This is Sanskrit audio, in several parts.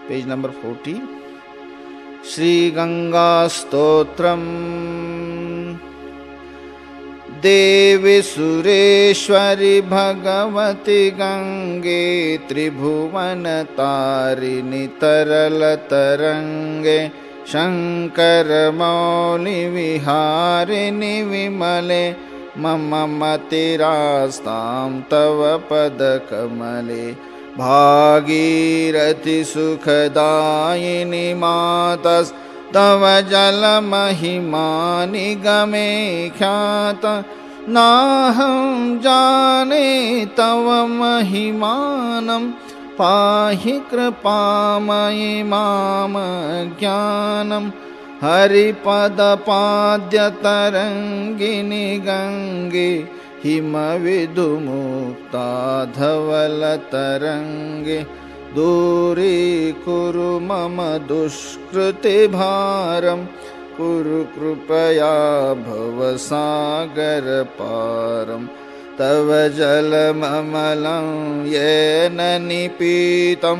Page number 40। श्री गंगा स्तोत्रम। देवी सुरेश्वरी भगवती गंगे, त्रिभुवन तारिणी तरल तरंगे, शंकर मौली विहारिणि विमले, मम मतिरास्तां तव पदकमले। भागीरथि सुखदायिनि मातस्तव जलमहिमा निगमे ख्यात, नाहं जाने तव महिमानं, पाहि कृपामयि माम ज्ञानं। हरिपदपाद्यतरङ्गिनि गङ्गे, हिमविदुमुक्ता धवलतरङ्गे, दूरीकुरु मम दुष्कृतिभारं, कुरु कृपया भवसागरपारं। तव जलममलं येन निपीतं,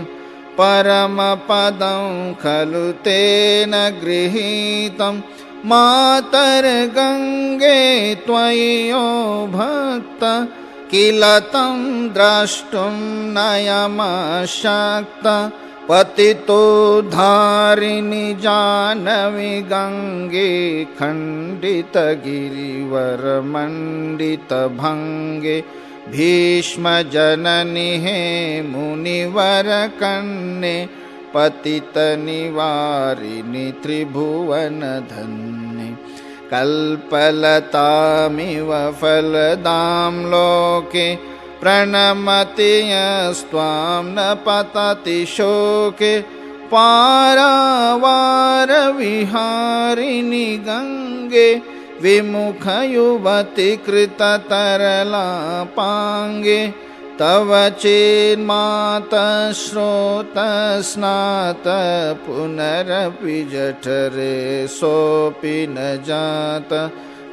परमपदं खलु तेन गृहीतं। मातर्गङ्गे त्वयि यो भक्त, किल तं द्रष्टुं नयमशक्त। पतितोद्धारिणि जानवी गङ्गे, खण्डितगिरिवरमण्डितभङ्गे। भीष्मजननि हे मुनिवरकन्ये, पतितनिवारिणि त्रिभुवनधन्ये। कल्पलतामिव फलदां लोके, प्रणमति यस्त्वां न पतति शोके। पारावारविहारिणि गङ्गे, विमुखयुवति कृततरलापाङ्गे। तव चेन्मातश्रोतस्नात, पुनरपि जठरे सोऽपि न जात।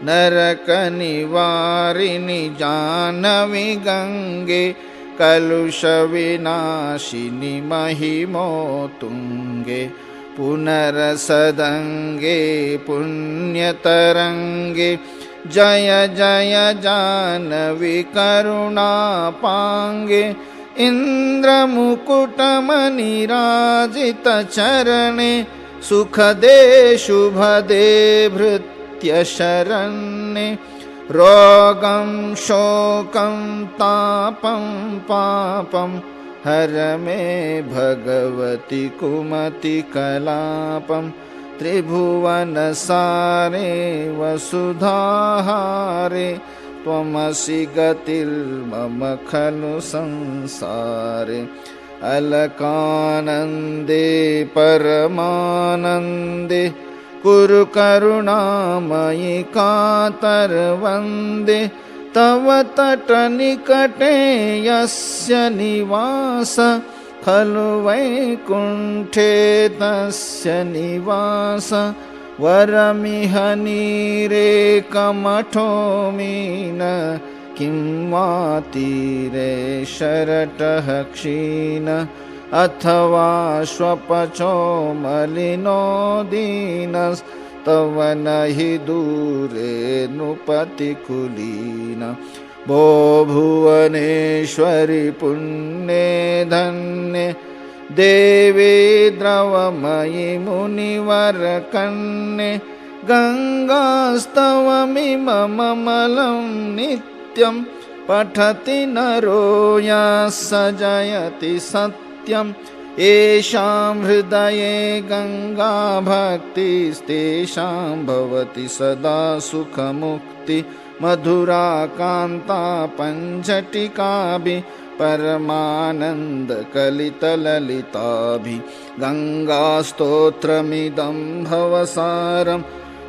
नरकनिवारिणि जानवी गङ्गे, कलुषविनाशिनि महिमोत्तुङ्गे। पुनरसदङ्गे पुण्यतरङ्गे, जय जय जानवी करुणापाङ्गे। इन्द्रमुकुटमनिराजितचरणे, सुखदे शुभदे भृत्यशरण्ये। रोगं शोकं तापं पापं, हर मे भगवति कुमतिकलापं। त्रिभुवनसारे वसुधाहारे, त्वमसि गतिर्मम खलु संसारे। अलकानन्दे परमानन्दे, कुरु करुणामयि कातरवन्दे। तव तटनिकटे यस्य निवास, खलु वैकुण्ठे तस्य निवास। वरमिह नीरेकमठो मीन, किं वा तीरे शरटः क्षीण। अथवा श्वपचो मलिनो दीनस्तव न हि दूरे नृपतिकुलीन। भो भुवनेश्वरि पुण्ये धन्ये, देवी द्रवमयि मुनिवरकन्ये। गङ्गास्तवमिममलं नित्यं, पठति नरो यः स जयति सत्यम्। येषां हृदये गङ्गा भक्तिस्तेषां भवति सदा सुखमुक्ति। मधुरा कान्ता पञ्चटिकाभिः, परमानन्दकलितललिताभिः। गङ्गास्तोत्रमिदं भवसारं,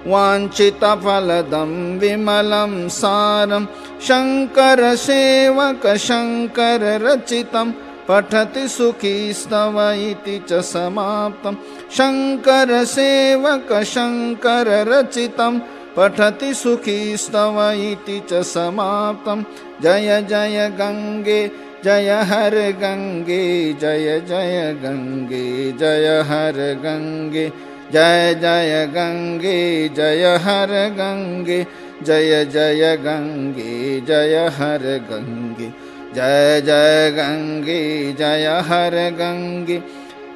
वाञ्छितफलदं विमलं सारं। शङ्करसेवकशङ्कररचितं, पठति सुखी स्तव इति च समाप्तं। शङ्करसेवकशङ्कररचितं, पठति सुखी स्तव इति च समाप्तं। जय जय गङ्गे जय हर गंगे जय जय गंगे जय हर गंगे जय जय गंगे जय हर गंगे जय जय गंगे जय हर गंगे जय जय गंगे जय हर गंगे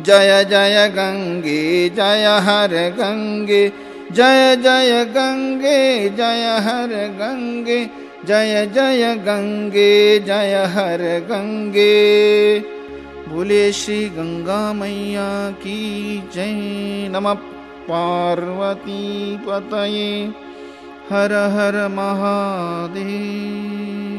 जय जय गंगे जय हर गंगे जय जय गंगे जय हर गंगे जय जय गंगे जय हर गंगे। बोले श्री गंगा मैया की जय। नमः पार्वती पतये हर हर महादेव।